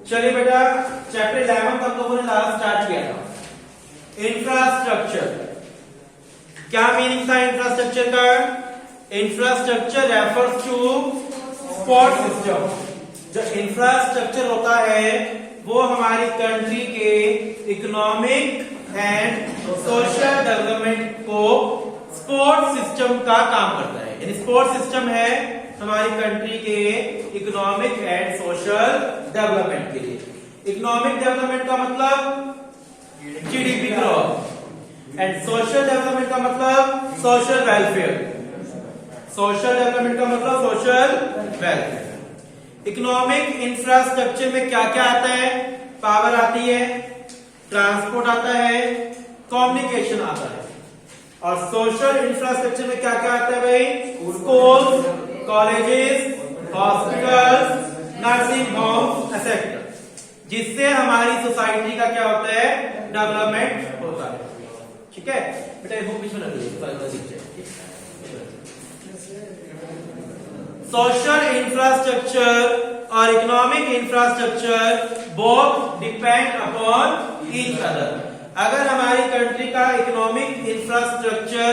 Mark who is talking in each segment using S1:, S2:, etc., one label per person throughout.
S1: चलिए बेटा, चैप्टर 11 हम लोगों ने लास्ट स्टार्ट किया था। इंफ्रास्ट्रक्चर, क्या मीनिंग था इंफ्रास्ट्रक्चर का? Infrastructure refers to support system. जो इंफ्रास्ट्रक्चर होता है वो हमारी कंट्री के इकोनॉमिक एंड सोशल डेवलपमेंट को सपोर्ट सिस्टम का काम करता है। यानी सपोर्ट सिस्टम है हमारी कंट्री के इकोनॉमिक एंड सोशल डेवलपमेंट के लिए। इकोनॉमिक डेवलपमेंट का मतलब GDP growth and social development का मतलब सोशल वेलफेयर। सोशल डेवलपमेंट का मतलब सोशल वेलफेयर। इकोनॉमिक इंफ्रास्ट्रक्चर में क्या क्या आता है? पावर आती है, ट्रांसपोर्ट आता है, कम्युनिकेशन आता है। और सोशल इंफ्रास्ट्रक्चर में क्या क्या आता है भाई? School, colleges, hospitals, nursing home etcetera, जिससे हमारी सोसाइटी का क्या होता है? डेवलपमेंट होता है। ठीक है बेटा, ये बुक पीछे लग रही है। सोशल इंफ्रास्ट्रक्चर और economic infrastructure both depend upon each other. अगर हमारी कंट्री का इकोनॉमिक इंफ्रास्ट्रक्चर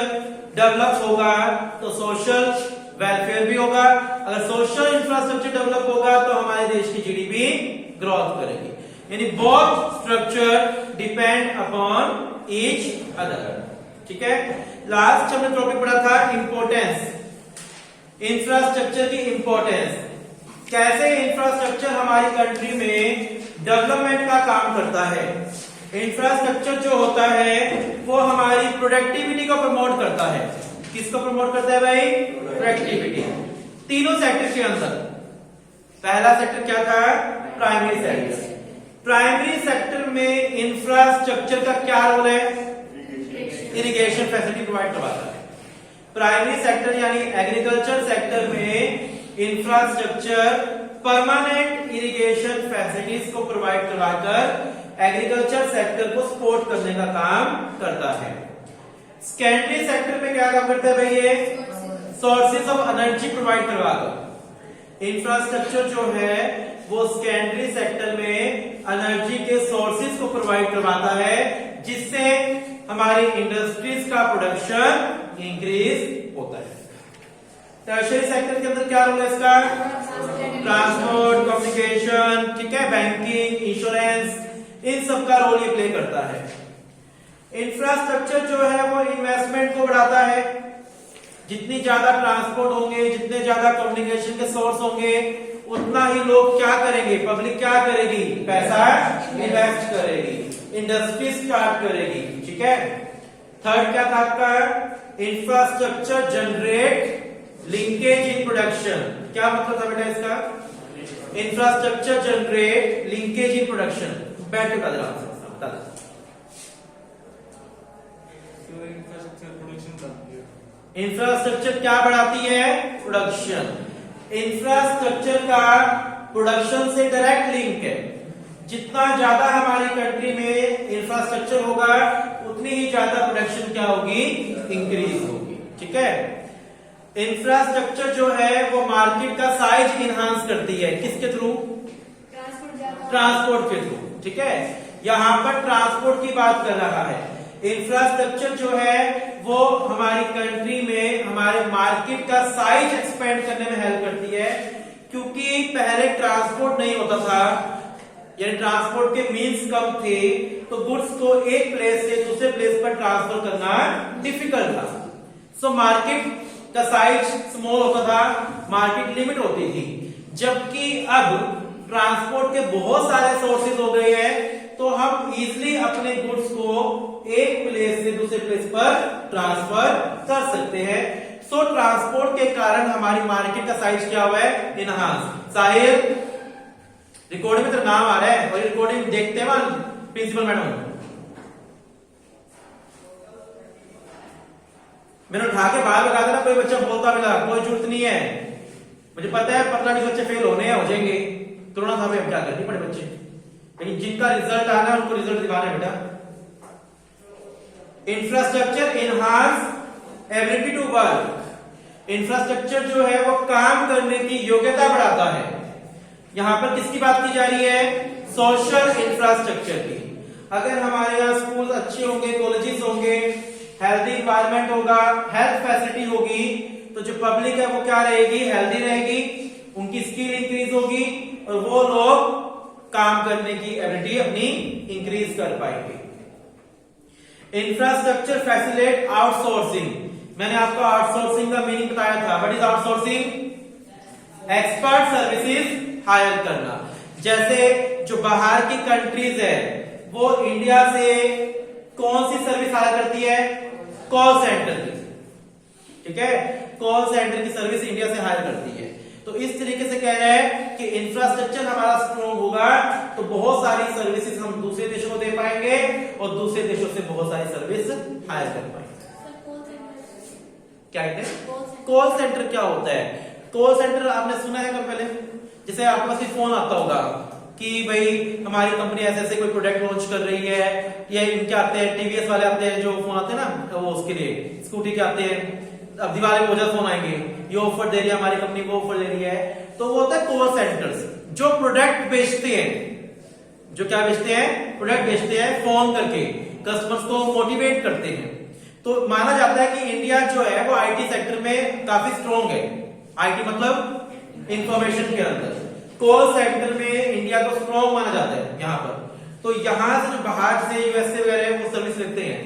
S1: डेवलप होगा तो सोशल वेलफेयर भी होगा। अगर सोशल इंफ्रास्ट्रक्चर डेवलप होगा तो हमारे देश की जीडीपी ग्रोथ करेगी। यानी both structure depend upon each other. ठीक है, लास्ट हमने टॉपिक पढ़ा था इंपोर्टेंस, इंफ्रास्ट्रक्चर की इंपॉर्टेंस। कैसे इंफ्रास्ट्रक्चर हमारी कंट्री में डेवलपमेंट का काम करता है। इंफ्रास्ट्रक्चर जो होता है वो हमारी प्रोडक्टिविटी को प्रमोट करता है। किसको प्रमोट करता है भाई? प्रोडक्टिविटी। तीनों सेक्टर के अंदर पहला सेक्टर क्या था? Primary sector. प्राइमरी सेक्टर में इंफ्रास्ट्रक्चर का क्या रोल है? इरिगेशन फैसिलिटी प्रोवाइड करवाता है। प्राइमरी सेक्टर यानी एग्रीकल्चर सेक्टर में इंफ्रास्ट्रक्चर परमानेंट इरिगेशन फैसिलिटीज को प्रोवाइड करवाकर एग्रीकल्चर सेक्टर को सपोर्ट करने का काम करता है। सेकेंडरी सेक्टर में क्या काम करता है भाई? ये सोर्सेज ऑफ एनर्जी प्रोवाइड करवाकर। इंफ्रास्ट्रक्चर जो है वो सेकेंडरी सेक्टर में एनर्जी के सोर्सेज को प्रोवाइड करवाता है, जिससे हमारी इंडस्ट्रीज का प्रोडक्शन इंक्रीज होता है। टर्शियरी सेक्टर के अंदर क्या रोल है इसका? ट्रांसपोर्ट, कम्युनिकेशन, ठीक है, बैंकिंग, इंश्योरेंस, इन सब का रोल ये प्ले करता है। इंफ्रास्ट्रक्चर जो है वो इन्वेस्टमेंट को बढ़ाता है। जितनी ज्यादा ट्रांसपोर्ट होंगे, जितने ज्यादा कम्युनिकेशन के सोर्स होंगे, उतना ही लोग क्या करेंगे? पब्लिक क्या करेगी? पैसा इन्वेस्ट करेगी, इंडस्ट्री स्टार्ट करेगी। ठीक है, थर्ड क्या था आपका? Infrastructure generate linkage in production. क्या मतलब था बेटा इसका? Infrastructure generate linkage in production. बैठ के बता दो। इंफ्रास्ट्रक्चर क्या बढ़ाती है? प्रोडक्शन। इंफ्रास्ट्रक्चर का प्रोडक्शन से डायरेक्ट लिंक है। जितना ज्यादा हमारी कंट्री में इंफ्रास्ट्रक्चर होगा उतनी ही ज्यादा प्रोडक्शन क्या होगी? इंक्रीज होगी। ठीक है, इंफ्रास्ट्रक्चर जो है वो मार्केट का साइज इनहांस करती है। किसके थ्रू? ट्रांसपोर्ट के थ्रू। ठीक है, यहां पर ट्रांसपोर्ट की बात कर रहा है। इंफ्रास्ट्रक्चर जो है वो हमारी कंट्री में हमारे मार्केट का साइज एक्सपेंड करने में हेल्प करती है, क्योंकि पहले ट्रांसपोर्ट नहीं होता था, यानी ट्रांसपोर्ट के मीन्स कम थे, तो गुड्स को एक प्लेस से दूसरे प्लेस पर ट्रांसफर करना डिफिकल्ट था। सो मार्केट का साइज स्मॉल होता था, मार्केट लिमिट होती थी। जबकि अब ट्रांसपोर्ट के बहुत सारे सोर्सेज हो गए हैं, तो हम इजिली अपने गुड्स को एक प्लेस से दूसरे प्लेस पर ट्रांसफर कर सकते हैं। सो ट्रांसपोर्ट के कारण हमारी मार्केट का साइज क्या हुआ है? इनहांस। साहिर, रिकॉर्डिंग में तो नाम आ रहा है और रिकॉर्डिंग देखते हैं प्रिंसिपल मैडम। मैंने उठा के बाहर लगा देना, कोई बच्चा बोलता मिला, कोई जरूरत नहीं है। मुझे पता है 15-20 बच्चे फेल होने हैं, हो जाएंगे, तुरंत हमें क्या करनी पड़े बच्चे, लेकिन जिनका रिजल्ट आना है उनको रिजल्ट दिखाना है बेटा। Infrastructure enhance ability to work. Infrastructure जो है वो काम करने की योग्यता बढ़ाता है। यहां पर किसकी बात की जा रही है? सोशल इंफ्रास्ट्रक्चर की। अगर हमारे यहाँ स्कूल अच्छे होंगे, कॉलेजेस होंगे, हेल्दी इन्वायरमेंट होगा, हेल्थ फैसिलिटी होगी, तो जो पब्लिक है वो क्या रहेगी, हेल्दी रहेगी, उनकी स्किल इंक्रीज होगी और वो लोग काम करने की एबिलिटी अपनी इंक्रीज कर पाएंगे। Infrastructure facilitate outsourcing. मैंने आपको आउटसोर्सिंग का मीनिंग बताया था। What is outsourcing? Expert services hire करना। जैसे जो बाहर की कंट्रीज है वो इंडिया से कौन सी सर्विस हायर करती है? कॉल सेंटर की, ठीक है, कॉल सेंटर की सर्विस इंडिया से हायर करती है। तो इस तरीके से कह रहे हैं कि इंफ्रास्ट्रक्चर हमारा स्ट्रॉन्ग होगा तो बहुत सारी सर्विसेज हम दूसरे देशों को दे पाएंगे और दूसरे देशों से बहुत सारी सर्विस हायर कर पाएंगे। क्या कहते हैं? कॉल सेंटर क्या होता है? कॉल सेंटर आपने सुना है कब पहले? जैसे आपके पास फोन आता होगा कि भाई हमारी कंपनी ऐसे ऐसे कोई प्रोडक्ट लॉन्च कर रही है, या इनके आते हैं टीवीएस वाले आते हैं जो फोन आते हैं ना, वो उसके लिए स्कूटी के आते हैं, अब दिवाली में फोन आएंगे, ये ऑफर दे रही है हमारी कंपनी, वो ऑफर दे रही है। तो वो होता है कॉल सेंटर्स जो प्रोडक्ट बेचते हैं। जो क्या बेचते हैं? प्रोडक्ट बेचते हैं, फोन करके कस्टमर्स को मोटिवेट करते हैं। तो माना जाता है कि इंडिया जो है वो आईटी सेक्टर में काफी स्ट्रॉन्ग है। आईटी मतलब इंफॉर्मेशन के अंदर, कॉल सेक्टर में इंडिया को स्ट्रॉन्ग माना जाता है यहाँ पर। तो यहां से जो बाहर से यूएसए वगैरह वो सर्विस लेते हैं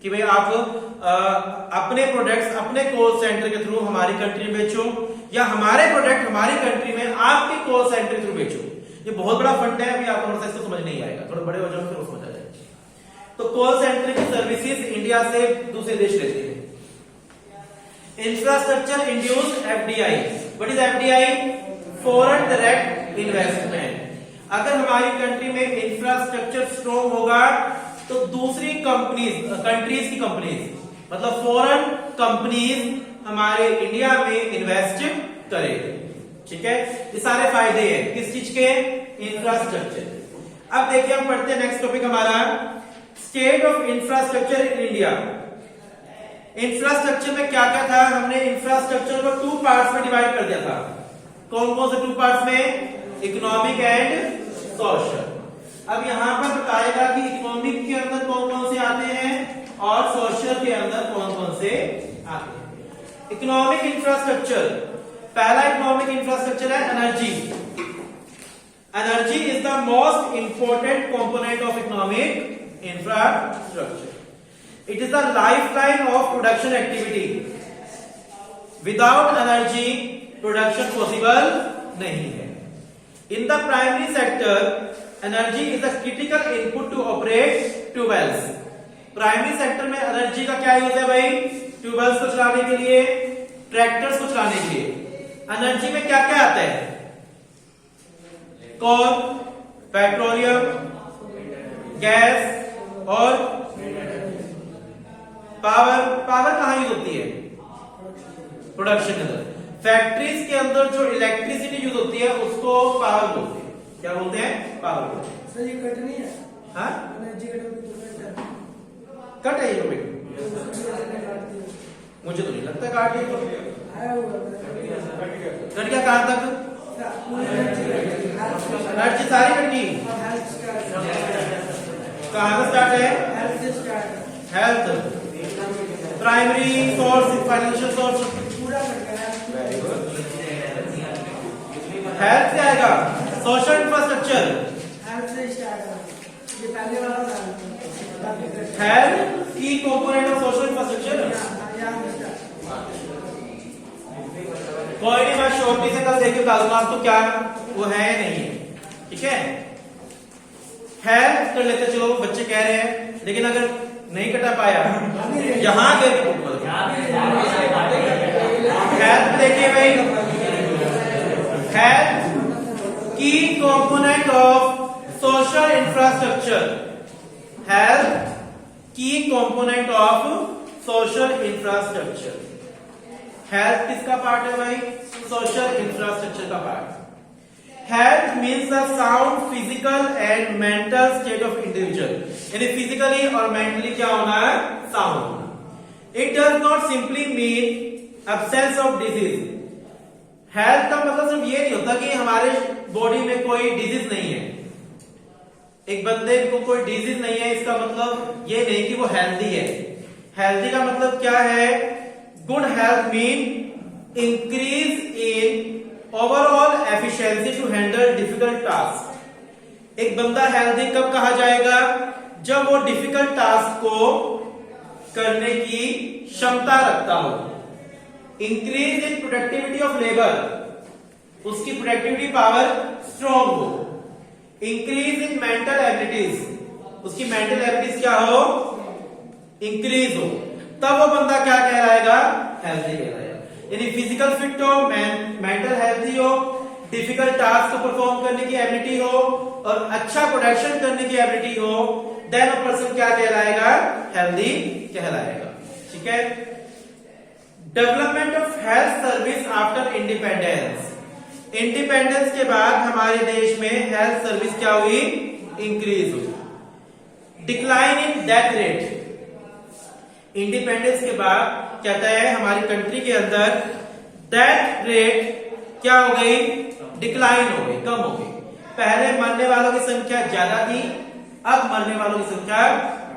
S1: कि भाई आप अपने प्रोडक्ट्स अपने कॉल सेंटर के थ्रू हमारी कंट्री में बेचो, या हमारे प्रोडक्ट हमारी कंट्री में आपके कॉल सेंटर के थ्रू बेचो। ये बहुत बड़ा फंड है, अभी आपको इसको समझ नहीं आएगा, थोड़े बड़े हो जाओ फिर समझ आ जाएगा। तो कॉल सेंटर की सर्विसेज इंडिया से दूसरे देश लेते हैं। Infrastructure induce FDI. What is FDI? Foreign direct investment. अगर हमारी कंट्री में इंफ्रास्ट्रक्चर स्ट्रॉन्ग होगा तो दूसरी कंट्रीज की कंपनीज मतलब फॉरेन कंपनीज हमारे इंडिया में इन्वेस्ट करेगी। ठीक है, ये सारे फायदे हैं किस चीज के? इंफ्रास्ट्रक्चर। अब देखिए हम पढ़ते हैं नेक्स्ट टॉपिक हमारा state of infrastructure in India. Infrastructure में क्या क्या था? हमने इंफ्रास्ट्रक्चर को 2 पार्ट्स में डिवाइड कर दिया था। कौन कौन से 2 पार्ट्स में? Economic and social. अब यहां पर बताएगा कि इकोनॉमिक के अंदर कौन कौन से आते हैं और सोशल के अंदर कौन कौन से आते हैं। इकोनॉमिक इंफ्रास्ट्रक्चर, पहला इकोनॉमिक इंफ्रास्ट्रक्चर है energy. Energy is the most important component of economic infrastructure. It is the lifeline of production activity. Without energy production possible नहीं है। In the primary sector energy is a critical input to operate tubewells. Primary sector में energy का क्या use है भाई? Tube wells को चलाने के लिए, ट्रैक्टर्स को चलाने के लिए। एनर्जी में क्या क्या आता है? कोल, पेट्रोलियम, गैस और पावर। पावर कहां यूज होती है? प्रोडक्शन के अंदर। फैक्ट्रीज के अंदर जो इलेक्ट्रिसिटी यूज होती है उसको पावर बोलते हैं। क्या बोलते हैं? पावर बोलते हैं।
S2: सर ये कट नहीं है?
S1: हाँ,
S2: एनर्जी
S1: कट है ये टॉपिक? मुझे तो नहीं लगता काट ये टॉपिक। कट गया कहां तक? एनर्जी सारी कट गई। कहां से स्टार्ट है? Health, primary source, financial source
S2: पूरा कट गया।
S1: Very good. हेल्थ से आएगा सोशल इंफ्रास्ट्रक्चर।
S2: हेल्थ से स्टार्ट है, ये पहले वाला था।
S1: हेल्थ की कंपोनेंट ऑफ सोशल इंफ्रास्ट्रक्चर। कोई नहीं, मैं शॉर्टली से कल देखिए डालूंगा आपको क्या वो है नहीं है। ठीक है, हेल्थ कर लेते, चलो बच्चे कह रहे हैं, लेकिन अगर नहीं कटा पाया यहां हेल्थ देखिए भाई, हेल्थ की component of social infrastructure. Health की component of social infrastructure. Health किसका पार्ट है भाई? सोशल इंफ्रास्ट्रक्चर का part. Health means the sound physical and mental state of individual, यानी फिजिकली और मेंटली क्या होना है? साउंड होना। It does not simply mean absence of disease. Health का मतलब सिर्फ ये नहीं होता कि हमारे बॉडी में कोई डिजीज नहीं है। एक बंदे को कोई डिजीज नहीं है, इसका मतलब ये नहीं कि वो हेल्दी है। हेल्दी का मतलब क्या है? Good health mean increase in overall efficiency to handle difficult task. एक बंदा हेल्दी कब कहा जाएगा? जब वो डिफिकल्ट टास्क को करने की क्षमता रखता हो। Increase in productivity of labour, उसकी प्रोडक्टिविटी पावर स्ट्रॉन्ग हो। इंक्रीज इन मेंटल एबिलिटीज, उसकी मेंटल एबिलिटीज क्या हो? इंक्रीज हो। तब वो बंदा क्या कहलाएगा? हेल्दी कहलाएगा। यानी फिजिकल फिट हो, मेंटल हेल्थी हो, डिफिकल्ट टास्क को परफॉर्म करने की एबिलिटी हो और अच्छा प्रोडक्शन करने की एबिलिटी हो, देन अ पर्सन क्या कहलाएगा? हेल्दी कहलाएगा। ठीक है। Development of health service after independence. Independence के बाद हमारे देश में हेल्थ सर्विस क्या हुई? इंक्रीज हुई। Decline in death rate. Independence के बाद कहता है हमारी कंट्री के अंदर डेथ रेट क्या हो गई? डिक्लाइन हो गई, कम हो गई। पहले मरने वालों की संख्या ज्यादा थी, अब मरने वालों की संख्या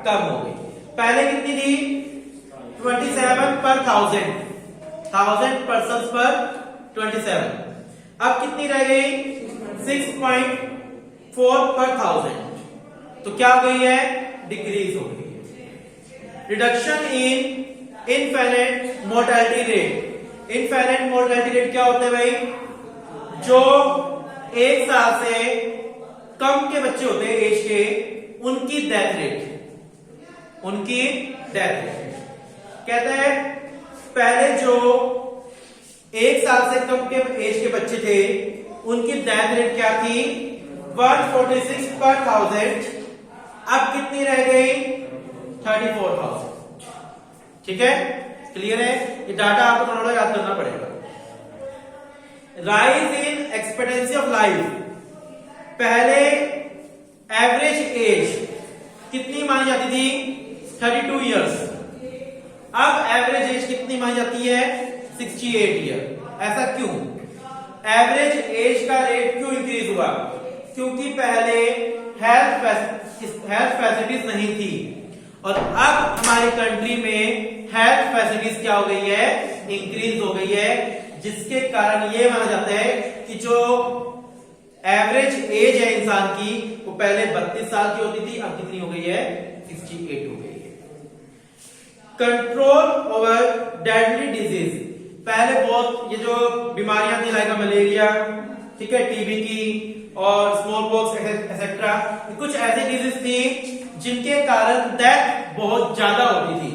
S1: कम हो गई। पहले कितनी थी? 27 पर 1000 पर्सन पर 27। अब कितनी रह गई? 6.4 पर 1000। तो क्या हो गई है? डिक्रीज हो गई है। Reduction in infant mortality rate. Infant mortality rate क्या होता है भाई? जो 1 साल से कम के बच्चे होते हैं एज के, उनकी डेथ रेट, उनकी डेथ रेट। कहते हैं पहले जो 1 साल से कम के एज के बच्चे थे, उनकी डेथ रेट क्या थी? 146 पर 1000। अब कितनी रह गई? 34,000। ठीक है, क्लियर है? ये डाटा आपको थोड़ा याद करना पड़ेगा। Rise in expectancy of life. पहले एवरेज एज कितनी मानी जाती थी? 32 इयर्स। अब एवरेज एज कितनी मानी जाती है? 68 ईयर। ऐसा क्यों? एवरेज एज का रेट क्यों इंक्रीज हुआ? क्योंकि पहले हेल्थ फैसिलिटीज नहीं थी और अब हमारी कंट्री में हेल्थ फैसिलिटीज क्या हो गई है? इंक्रीज हो गई है, जिसके कारण ये माना जाता है कि जो एवरेज एज है इंसान की, वो पहले 32 साल की होती थी, अब कितनी हो गई है? 68 हो गई है। Control over deadly disease. पहले बहुत ये जो बीमारियां थी लाइक मलेरिया, ठीक है, टीबी की और स्मॉल पॉक्स एक्सेट्रा, कुछ ऐसी डिजीज थी जिनके कारण डेथ बहुत ज्यादा होती थी।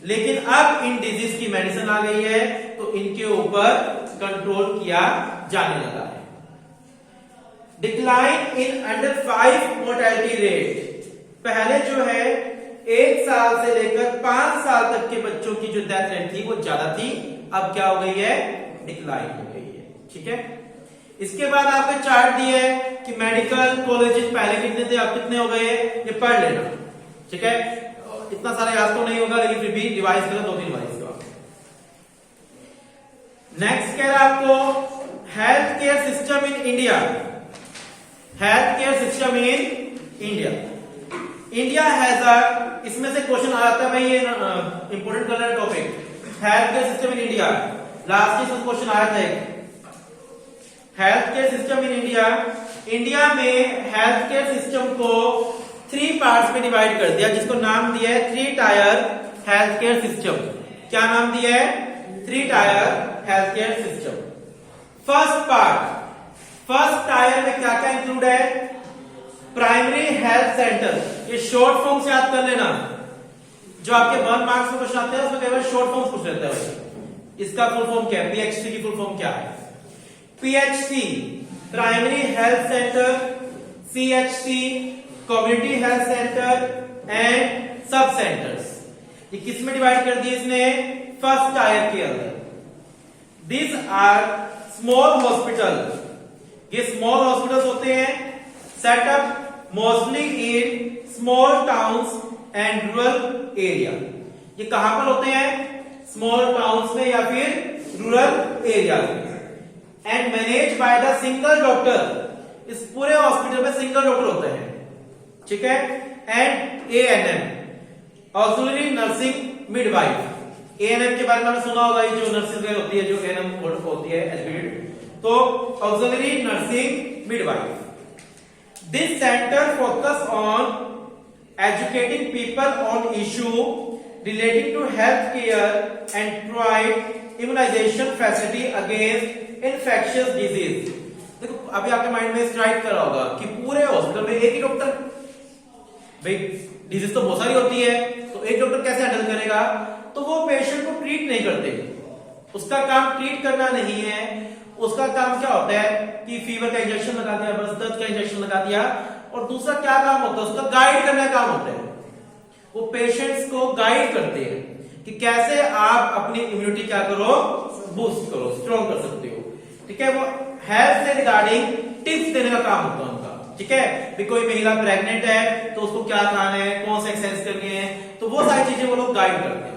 S1: लेकिन अब इन डिजीज की मेडिसिन आ गई है, तो इनके ऊपर कंट्रोल किया जाने लगा है। Decline in under 5 mortality rate. पहले जो है 1 साल से लेकर 5 साल तक के बच्चों की जो डेथ रेट थी वो ज्यादा थी, अब क्या हो गई है? डिक्लाइन हो गई है। ठीक है। इसके बाद आपको चार्ट दिया है कि मेडिकल कॉलेजेस पहले कितने थे, अब कितने हो गए, ये पढ़ लेना। ठीक है, इतना सारा याद तो नहीं होगा, लेकिन फिर भी रिवाइज करो 2-3 बार इसका। नेक्स्ट कह रहा है आपको health care system in India. Health care system in India. India has a, इसमें से क्वेश्चन आ जाता है भाई, ये इंपोर्टेंट करना topic. Health care system in India, last year question आया था एक। Health care system in India. India में हेल्थ केयर सिस्टम को 3 पार्ट्स में डिवाइड कर दिया, जिसको नाम दिया है 3 टायर हेल्थ केयर सिस्टम। क्या नाम दिया है? 3 tyre health care system. First tier में क्या क्या इंक्लूड है? Primary health centre. ये शॉर्ट फॉर्म से याद कर लेना, जो आपके 1 मार्क्स में क्वेश्चन आते हैं उसमें कई बार शॉर्ट फॉर्म पूछ लेता है। इसका फुल फॉर्म क्या है? पीएचसी की फुल फॉर्म क्या है? PHC primary health centre, CHC community health centre and सब सेंटर्स। ये किस में डिवाइड कर दिए इसने? फर्स्ट टायर के अंदर। This are small hospital. ये स्मॉल हॉस्पिटल्स होते हैं, setup mostly in small towns and rural area. ये कहां पर होते हैं? स्मॉल टाउन्स में या फिर रूरल एरिया में। And manage by the single doctor. इस पूरे हॉस्पिटल में सिंगल डॉक्टर होता है, ठीक है, and ANM auxiliary nursing midwife. ANM के बारे में आपने सुना होगा, ये जो नर्सिंग होती है, जो ANM होती है एजुकेटेड, तो auxiliary nursing midwife. This centre focus on educating people on issue relating to health care and provide immunization facility against infectious disease। देखो अभी आपके माइंड में स्ट्राइक करा होगा कि पूरे हॉस्पिटल में एक ही डॉक्टर, भाई डिजीज तो बहुत सारी होती है, तो एक डॉक्टर कैसे हैंडल करेगा? तो वो पेशेंट को ट्रीट नहीं करते, उसका काम ट्रीट करना नहीं है। उसका काम क्या होता है कि फीवर का इंजेक्शन लगा दिया, बस दर्द का इंजेक्शन लगा दिया, और दूसरा क्या काम होता है? उसका गाइड करने का काम होता है। वो पेशेंट्स को गाइड करते हैं कि कैसे आप अपनी इम्यूनिटी क्या करो, बूस्ट करो, स्ट्रॉन्ग कर सकते हो। ठीक है, वो हेल्थ से रिगार्डिंग टिप्स देने का काम होता है उनका। ठीक है, भी कोई महिला प्रेग्नेंट है तो उसको क्या खाना है, कौन सा एक्सरसाइज करनी है, तो वो सारी चीजें वो लोग गाइड करते हैं।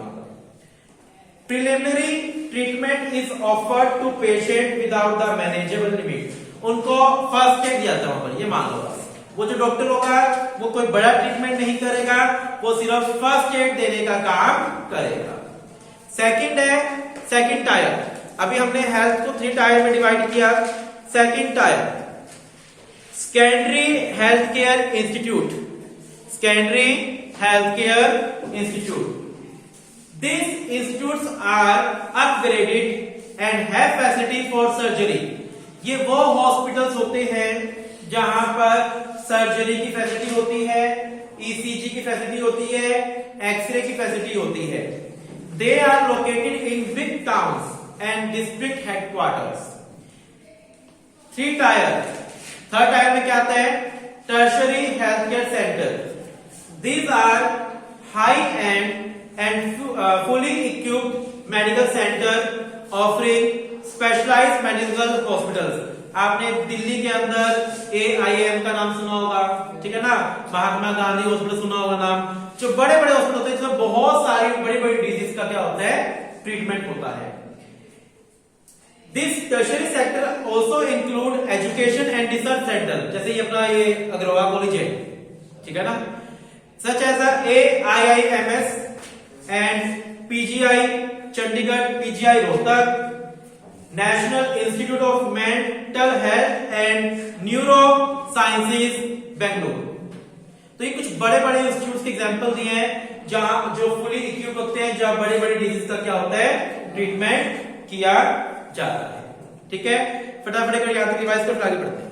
S1: Preliminary treatment is offered to patient without the manageable limit. उनको फर्स्ट एड दिया जाता है वहां पर, ये मान लो। वो जो डॉक्टर होगा वो कोई बड़ा ट्रीटमेंट नहीं करेगा, वो सिर्फ फर्स्ट एड देने का काम करेगा। सेकंड है सेकंड टायर। अभी हमने हेल्थ को 3 टायर में डिवाइड किया। Second tier secondary health care institute, secondary health care institute. These institutes are upgraded and have facility for surgery। ये वो हॉस्पिटल्स होते हैं जहां पर सर्जरी की फैसिलिटी होती है, ECG की फैसिलिटी होती है, एक्सरे की फैसिलिटी होती है। They are located in big towns and district headquarters। 3 tyre. Third tier में क्या आता है? Tertiary health care centre. These are high end and fully equipped medical center offering specialized medical hospitals। आपने दिल्ली के अंदर AIM का नाम सुना होगा, ठीक है ना, महात्मा गांधी हॉस्पिटल सुना होगा नाम। जो बड़े बड़े हॉस्पिटल होते हैं इसमें बहुत सारी बड़ी बड़ी डिजीज का क्या होता है, ट्रीटमेंट होता है। This tertiary sector also include education and research centre, जैसे ये अपना ये अग्रवाल कॉलेज है, ठीक है ना, such as AIIMS and PGI Chandigarh, PGI Rohtak, national institute of mental health and neuro sciences Bengaluru. तो ये कुछ बड़े बड़े इंस्टीट्यूट के एग्जांपल दिए हैं जहां जो फुली इक्विप होते हैं, जहां बड़े बड़े डिजीज का क्या होता है, ट्रीटमेंट किया जाता है। ठीक है, फटाफट कर याद रिवाइज कर आगे बढ़ते हैं।